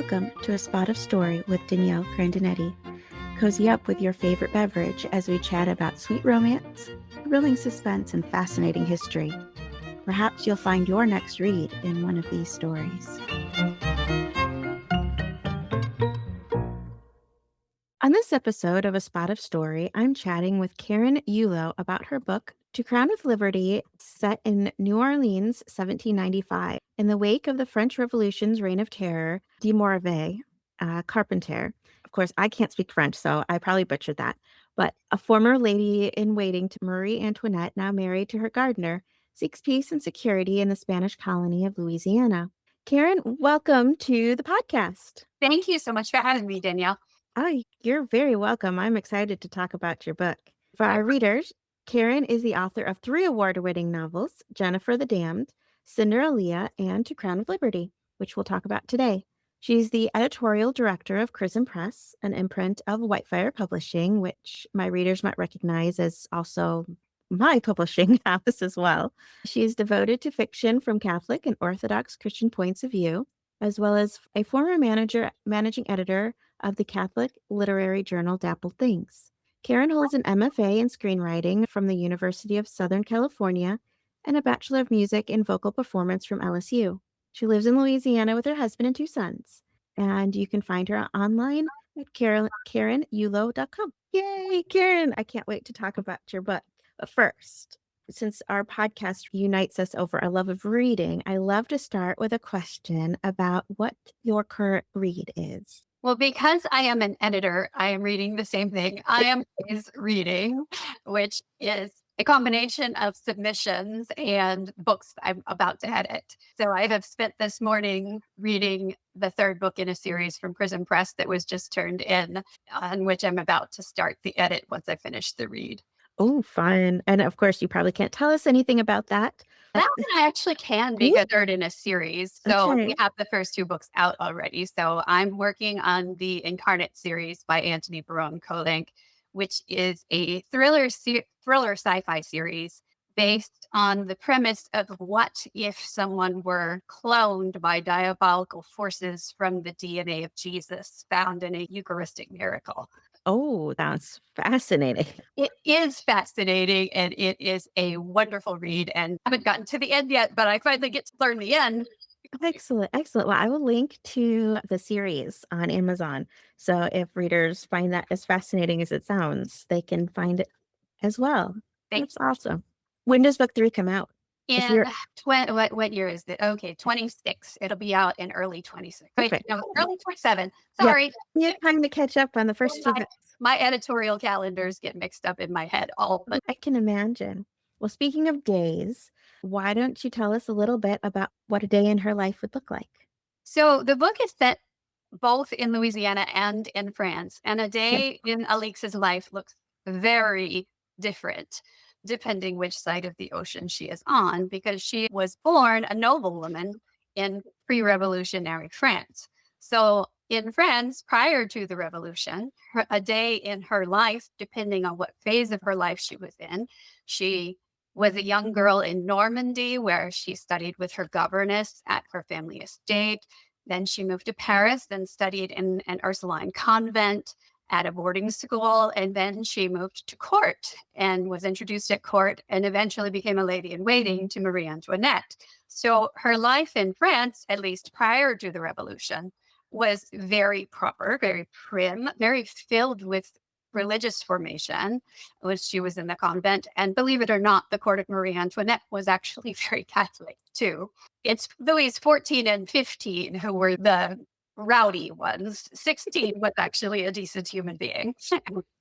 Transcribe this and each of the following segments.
Welcome to A Spot of Story with Danielle Grandinetti. Cozy up with your favorite beverage as we chat about sweet romance, thrilling suspense, and fascinating history. Perhaps you'll find your next read in one of these stories. On this episode of A Spot of Story, I'm chatting with Karen Ullo about her book, To Crown with Liberty, set in New Orleans, 1795. In the wake of the French Revolution's reign of terror, de Morvay, Carpentier. Of course, I can't speak French, so I probably butchered that. But a former lady-in-waiting to Marie Antoinette, now married to her gardener, seeks peace and security in the Spanish colony of Louisiana. Karen, welcome to the podcast. Thank you so much for having me, Danielle. Oh, you're very welcome. I'm excited to talk about your book. For our readers, Karen is the author of 3 award-winning novels, Jennifer the Damned, Cinderella, and To Crown of Liberty, which we'll talk about today. She's the editorial director of Chrism Press, an imprint of Whitefire Publishing, which my readers might recognize as also my publishing house as well. She is devoted to fiction from Catholic and Orthodox Christian points of view, as well as a former managing editor of the Catholic literary journal Dappled Things. Karen holds an MFA in screenwriting from the University of Southern California and a Bachelor of Music in Vocal Performance from LSU. She lives in Louisiana with her husband and 2 sons, and you can find her online at KarenUllo.com. Yay, Karen! I can't wait to talk about your book. But first, since our podcast unites us over a love of reading, I love to start with a question about what your current read is. Well, because I am an editor, I am reading the same thing I am always reading, which is a combination of submissions and books I'm about to edit. So I have spent this morning reading the 3rd book in a series from Chrism Press that was just turned in, on which I'm about to start the edit once I finish the read. Oh, fun. And of course, you probably can't tell us anything about that. That one I actually can because they're in a series. So Okay. we have the first 2 books out already. So I'm working on the Incarnate series by Anthony Barone Kolenc, which is a thriller sci-fi series based on the premise of what if someone were cloned by diabolical forces from the DNA of Jesus found in a Eucharistic miracle. Oh, that's fascinating. It is fascinating and it is a wonderful read. And I haven't gotten to the end yet, but I finally get to learn the end. Excellent. Excellent. Well, I will link to the series on Amazon. So if readers find that as fascinating as it sounds, they can find it as well. That's awesome. When does book 3 come out? In what year is it? Okay, 26. It'll be out in early 26. Wait, no, early 27. Sorry. You have time to catch up on the first 2 books. My editorial calendars get mixed up in my head but I can imagine. Well, speaking of days, why don't you tell us a little bit about what a day in her life would look like? So the book is set both in Louisiana and in France, and a day in Alix's life looks very different depending which side of the ocean she is on, because she was born a noblewoman in pre-revolutionary France. So in France, prior to the revolution, a day in her life, depending on what phase of her life she was in, she was a young girl in Normandy where she studied with her governess at her family estate. Then she moved to Paris and studied in an Ursuline convent at a boarding school. And then she moved to court and was introduced at court and eventually became a lady in waiting to Marie Antoinette. So her life in France, at least prior to the revolution, was very proper, very prim, very filled with religious formation when she was in the convent. And believe it or not, the court of Marie Antoinette was actually very Catholic too. It's Louis 14 and 15 who were the rowdy ones. 16 was actually a decent human being,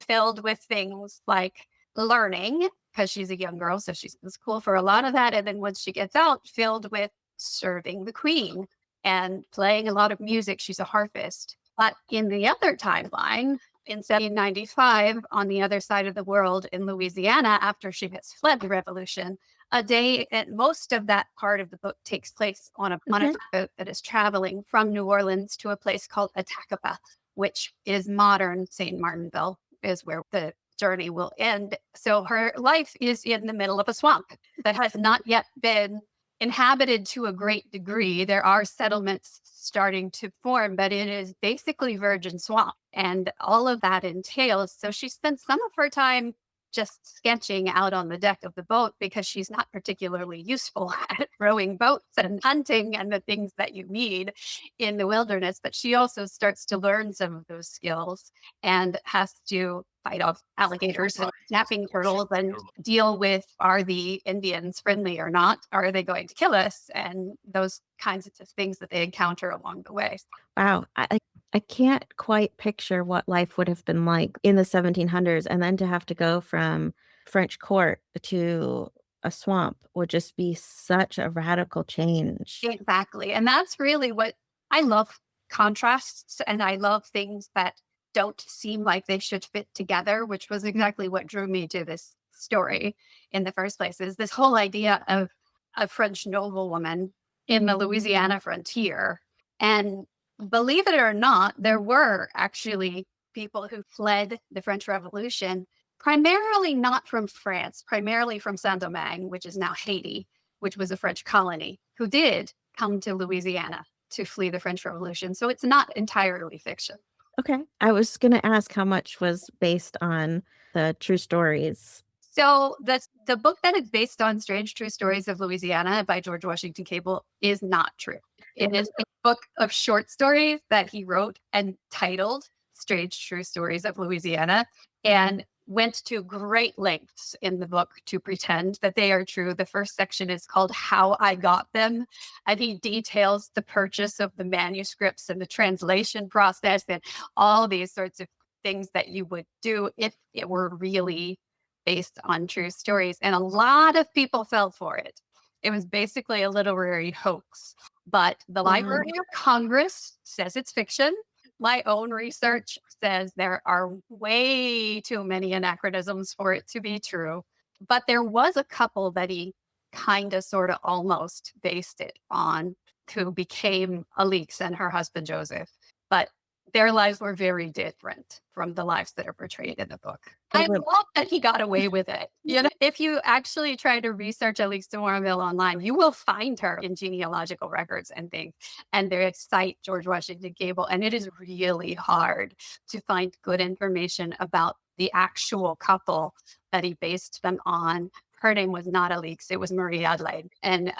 filled with things like learning, because she's a young girl, so she's in school for a lot of that. And then once she gets out, filled with serving the queen and playing a lot of music. She's a harpist. But in the other timeline, in 1795, on the other side of the world in Louisiana, after she has fled the revolution, a day, and most of that part of the book takes place on a boat that is traveling from New Orleans to a place called Attakapas, which is modern St. Martinville, is where the journey will end. So her life is in the middle of a swamp that has not yet been inhabited to a great degree. There are settlements starting to form, but it is basically virgin swamp and all of that entails. So she spends some of her time just sketching out on the deck of the boat because she's not particularly useful at rowing boats and hunting and the things that you need in the wilderness. But she also starts to learn some of those skills and has to fight off alligators and snapping turtles and deal with, are the Indians friendly or not? Are they going to kill us? And those kinds of things that they encounter along the way. Wow. I can't quite picture what life would have been like in the 1700s, and then to have to go from French court to a swamp would just be such a radical change. Exactly. And that's really what I love, contrasts, and I love things that don't seem like they should fit together, which was exactly what drew me to this story in the first place, is this whole idea of a French noblewoman in the Louisiana frontier. And believe it or not, there were actually people who fled the French Revolution, primarily not from France, primarily from Saint Domingue, which is now Haiti, which was a French colony, who did come to Louisiana to flee the French Revolution. So it's not entirely fiction. Okay. I was gonna ask how much was based on the true stories. So the book that is based on Strange True Stories of Louisiana by George Washington Cable is not true. It is a book of short stories that he wrote and titled Strange True Stories of Louisiana, and went to great lengths in the book to pretend that they are true. The first section is called How I Got Them, and he details the purchase of the manuscripts and the translation process and all these sorts of things that you would do if it were really based on true stories. And a lot of people fell for it. It was basically a literary hoax. But the Wow. Library of Congress says it's fiction. My own research says there are way too many anachronisms for it to be true. But there was a couple that he kind of, sort of, almost based it on, who became Alix and her husband Joseph. But their lives were very different from the lives that are portrayed in the book. And I were love that he got away with it. You know, if you actually try to research Alix de Morinville online, you will find her in genealogical records and things, and they cite George Washington Cable. And it is really hard to find good information about the actual couple that he based them on. Her name was not Alix, it was Marie Adelaide. And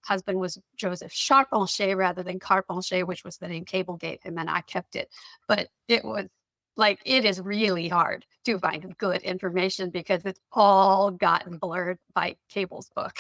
husband was Joseph Charpentier rather than Carpentier, which was the name Cable gave him, and I kept it. But it was like, it is really hard to find good information because it's all gotten blurred by Cable's book.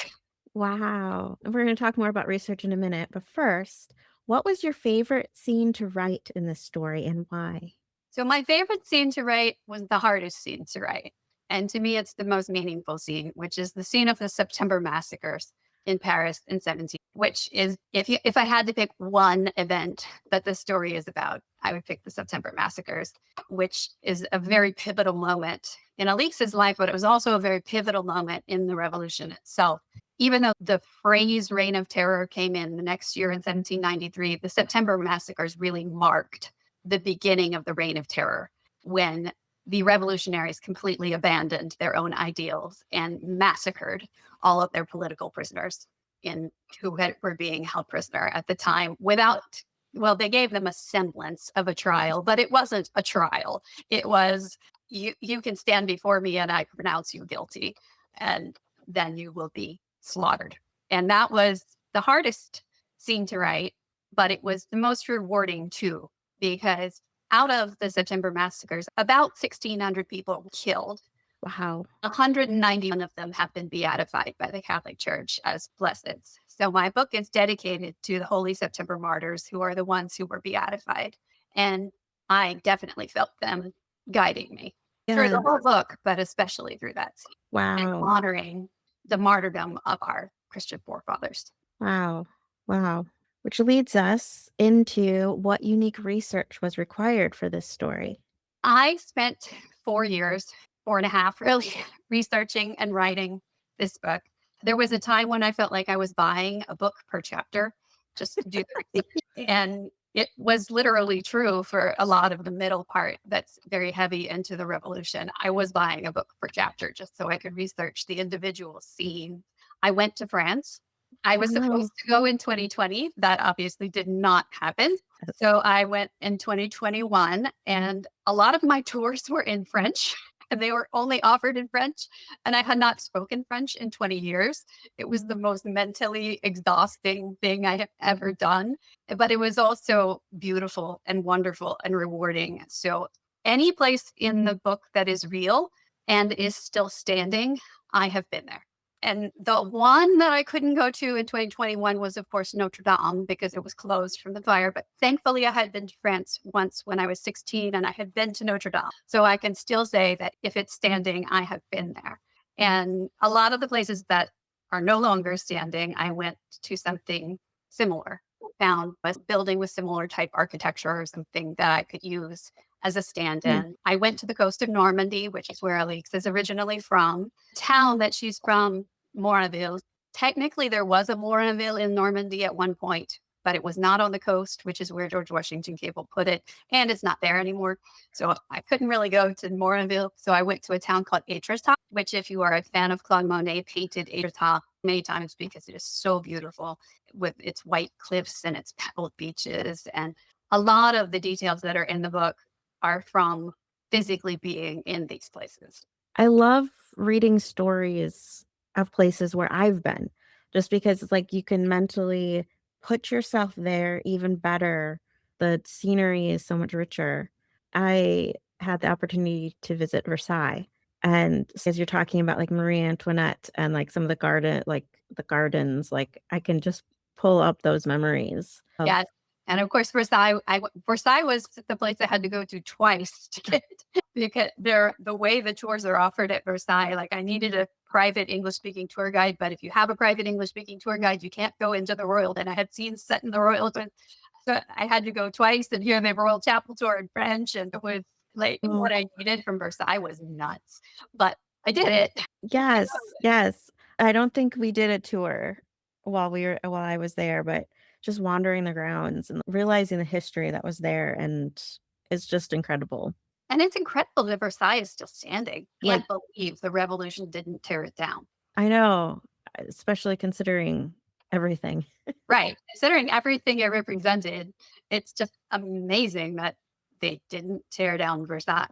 wow. And we're gonna talk more about research in a minute, but first, what was your favorite scene to write in this story and why? So my favorite scene to write was the hardest scene to write. And to me, it's the most meaningful scene, which is the scene of the September massacres in Paris in 17, which is, if I had to pick one event that the story is about, I would pick the September massacres, which is a very pivotal moment in Alix's life, but it was also a very pivotal moment in the revolution itself. Even though the phrase reign of terror came in the next year in 1793, the September massacres really marked the beginning of the reign of terror, when the revolutionaries completely abandoned their own ideals and massacred all of their political prisoners in were being held prisoner at the time without, well, they gave them a semblance of a trial, but it wasn't a trial. It was, you can stand before me and I pronounce you guilty, and then you will be slaughtered. And that was the hardest scene to write, but it was the most rewarding too, because out of the September massacres, about 1,600 people were killed. Wow. 191 of them have been beatified by the Catholic Church as blesseds. So my book is dedicated to the Holy September martyrs, who are the ones who were beatified. And I definitely felt them guiding me through Yeah. the whole book, but especially through that scene, and Wow. honoring the martyrdom of our Christian forefathers. Wow. Wow. Which leads us into what unique research was required for this story. I spent 4 years, 4.5 really, researching and writing this book. There was a time when I felt like I was buying a book per chapter just to do the research. And it was literally true for a lot of the middle part that's very heavy into the revolution. I was buying a book per chapter just so I could research the individual scene. I went to France I Oh, was no. supposed to go in 2020. That obviously did not happen. Yes. So I went in 2021, and a lot of my tours were in French, and they were only offered in French. And I had not spoken French in 20 years. It was the most mentally exhausting thing I have ever done, but it was also beautiful and wonderful and rewarding. So, any place in the book that is real and is still standing, I have been there. And the one that I couldn't go to in 2021 was, of course, Notre Dame because it was closed from the fire. But thankfully, I had been to France once when I was 16 and I had been to Notre Dame. So I can still say that if it's standing, I have been there. And a lot of the places that are no longer standing, I went to something similar, found a building with similar type architecture or something that I could use as a stand Hmm. in. I went to the coast of Normandy, which is where Alix is originally from. Town that she's from, Morinville. Technically, there was a Morinville in Normandy at one point, but it was not on the coast, which is where George Washington Cable put it, and it's not there anymore. So I couldn't really go to Morinville. So I went to a town called Étretat, which, if you are a fan of Claude Monet, painted Étretat many times because it is so beautiful with its white cliffs and its pebbled beaches. And a lot of the details that are in the book are from physically being in these places. I love reading stories of places where I've been, just because it's like you can mentally put yourself there even better. The scenery is so much richer. I had the opportunity to visit Versailles, and as you're talking about, like, Marie Antoinette and, like, some of the gardens, like, I can just pull up those memories of. Yeah, and of course, Versailles was the place I had to go to twice to get because the way the tours are offered at Versailles, like, I needed a private English speaking tour guide, but if you have a private English speaking tour guide, you can't go into the Royal, and I had scenes set in the Royal, so I had to go twice and hear the Royal Chapel tour in French, and it was like, Oh, what I needed from Versailles was nuts, but I did it. I yes, yes. I don't think we did a tour while I was there, but just wandering the grounds and realizing the history that was there, and it's just incredible. And it's incredible that Versailles is still standing. Like, Can't believe the revolution didn't tear it down. I know, especially considering everything. Right. Considering everything it represented, it's just amazing that they didn't tear down Versailles.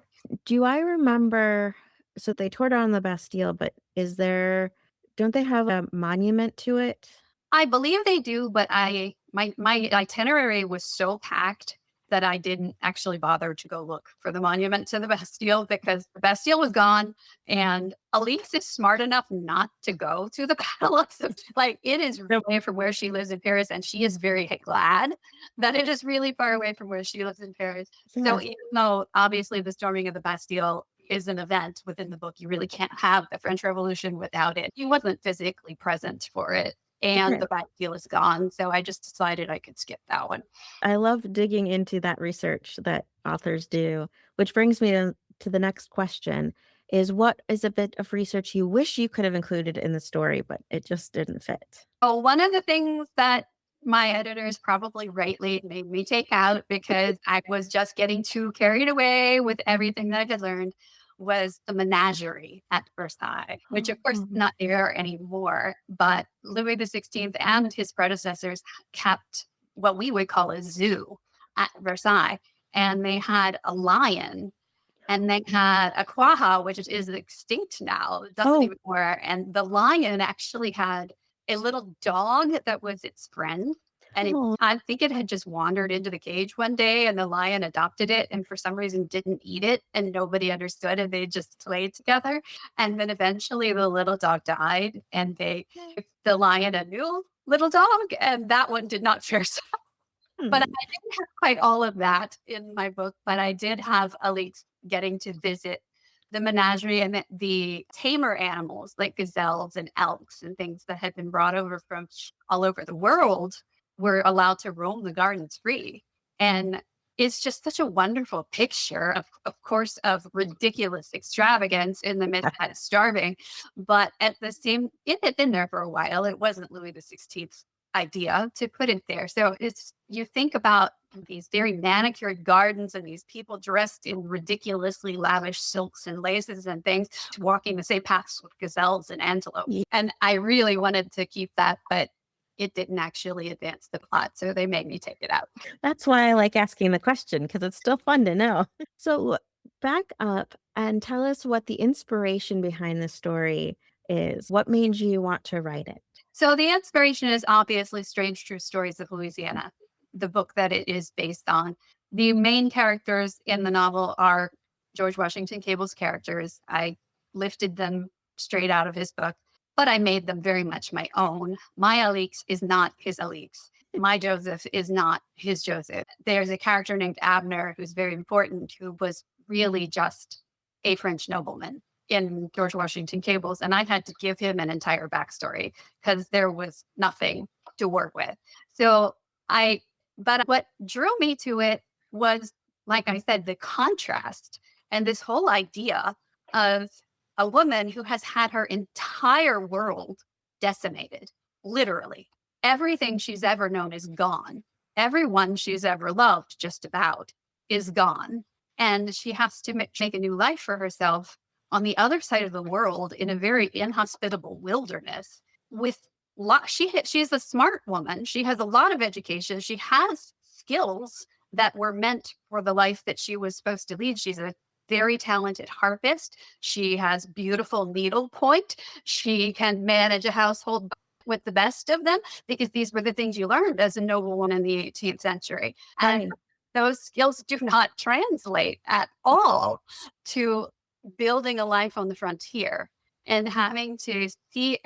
Do I remember, so they tore down the Bastille, but don't they have a monument to it? I believe they do, but my itinerary was so packed that I didn't actually bother to go look for the monument to the Bastille because the Bastille was gone, and Elise is smart enough not to go to the palace. Like, it is away from where she lives in Paris, and she is very glad that it is really far away from where she lives in Paris. So Yes. even though obviously the storming of the Bastille is an event within the book, you really can't have the French Revolution without it. He wasn't physically present for it, and Okay. the back deal is gone. So I just decided I could skip that one. I love digging into that research that authors do, which brings me to the next question is what is a bit of research you wish you could have included in the story, but it just didn't fit? Oh, one of the things that my editors probably rightly made me take out because I was just getting too carried away with everything that I had learned was the menagerie at Versailles, which of course is Oh. not there anymore. But Louis XVI and his predecessors kept what we would call a zoo at Versailles. And they had a lion and they had a quagga, which is extinct now, it doesn't Oh. even work, and the lion actually had a little dog that was its friend, and Oh. I think it had just wandered into the cage one day, and the lion adopted it, and for some reason didn't eat it, and nobody understood, and they just played together, and then eventually the little dog died, and they gave the lion a new little dog, and that one did not fare so. But I Hmm. didn't have quite all of that in my book, but I did have Elise getting to visit the menagerie and the tamer animals like gazelles and elks and things that had been brought over from all over the world were allowed to roam the gardens free. And it's just such a wonderful picture of course, of ridiculous extravagance in the midst of starving. But at the same, it had been there for a while. It wasn't Louis XVI idea to put it there. So it's you think about these very manicured gardens and these people dressed in ridiculously lavish silks and laces and things walking the same paths with gazelles and antelope. Ye And I really wanted to keep that, but it didn't actually advance the plot. So they made me take it out. That's why I like asking the question because it's still fun to know. So back up and tell us what the inspiration behind the story is. What made you want to write it? So the inspiration is obviously Strange True Stories of Louisiana, the book that it is based on. The main characters in the novel are George Washington Cable's characters. I lifted them straight out of his book, but I made them very much my own. My Alix is not his Alix. My Joseph is not his Joseph. There's a character named Abner who's very important, who was really just a French nobleman in George Washington Cable's, and I had to give him an entire backstory because there was nothing to work with. So but what drew me to it was, like I said, the contrast and this whole idea of a woman who has had her entire world decimated, literally. Everything she's ever known is gone. Everyone she's ever loved, just about, is gone. And she has to make a new life for herself on the other side of the world in a very inhospitable wilderness with she's a smart woman. She has a lot of education. She has skills that were meant for the life that she was supposed to lead. She's a very talented harpist. She has beautiful needlepoint. She can manage a household with the best of them because these were the things you learned as a noblewoman in the 18th century. And Right. those skills do not translate at all to building a life on the frontier and having to see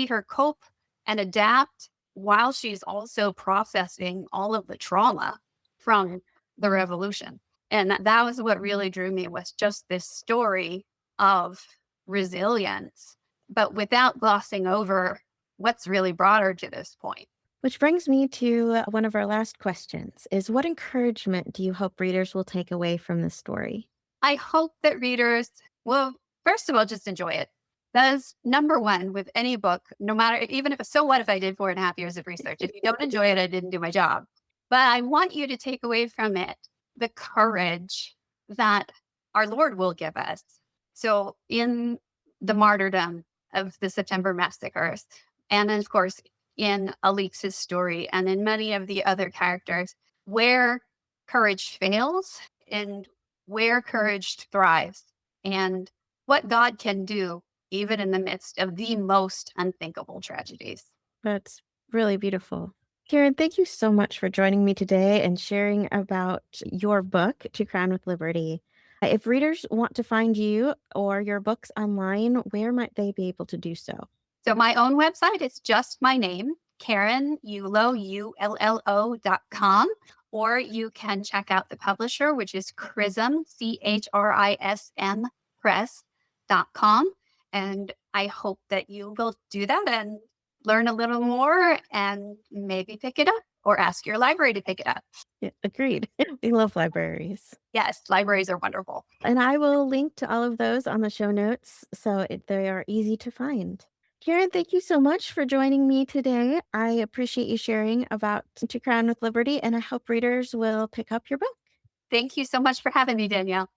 her cope and adapt while she's also processing all of the trauma from the revolution. And that was what really drew me, was just this story of resilience, but without glossing over what's really brought her to this point. Which brings me to one of our last questions is what encouragement do you hope readers will take away from this story? I hope that readers will, first of all, just enjoy it. That's number one with any book, no matter, even if, so what if I did 4.5 years of research? If you don't enjoy it, I didn't do my job. But I want you to take away from it the courage that our Lord will give us. So, in the martyrdom of the September massacres, and then, of course, in Alix's story, and in many of the other characters, where courage fails and where courage thrives, and what God can do even in the midst of the most unthinkable tragedies. That's really beautiful. Karen, thank you so much for joining me today and sharing about your book, To Crown with Liberty. If readers want to find you or your books online, where might they be able to do so? So my own website is just my name, Karen Ullo, ULLO.com, or you can check out the publisher, which is Chrism, CHRISM Press.com. And I hope that you will do that and learn a little more and maybe pick it up or ask your library to pick it up. Yeah, agreed. We love libraries. Yes, libraries are wonderful. And I will link to all of those on the show notes so they are easy to find. Karen, thank you so much for joining me today. I appreciate you sharing about To Crown with Liberty, and I hope readers will pick up your book. Thank you so much for having me, Danielle.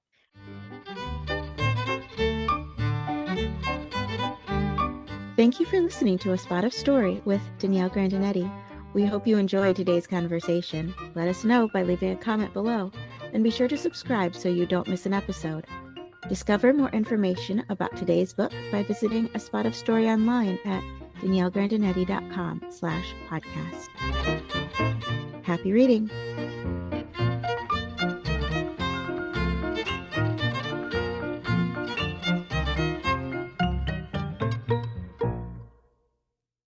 Thank you for listening to A Spot of Story with Danielle Grandinetti. We hope you enjoyed today's conversation. Let us know by leaving a comment below, and be sure to subscribe so you don't miss an episode. Discover more information about today's book by visiting A Spot of Story online at daniellegrandinetti.com/podcast. Happy reading!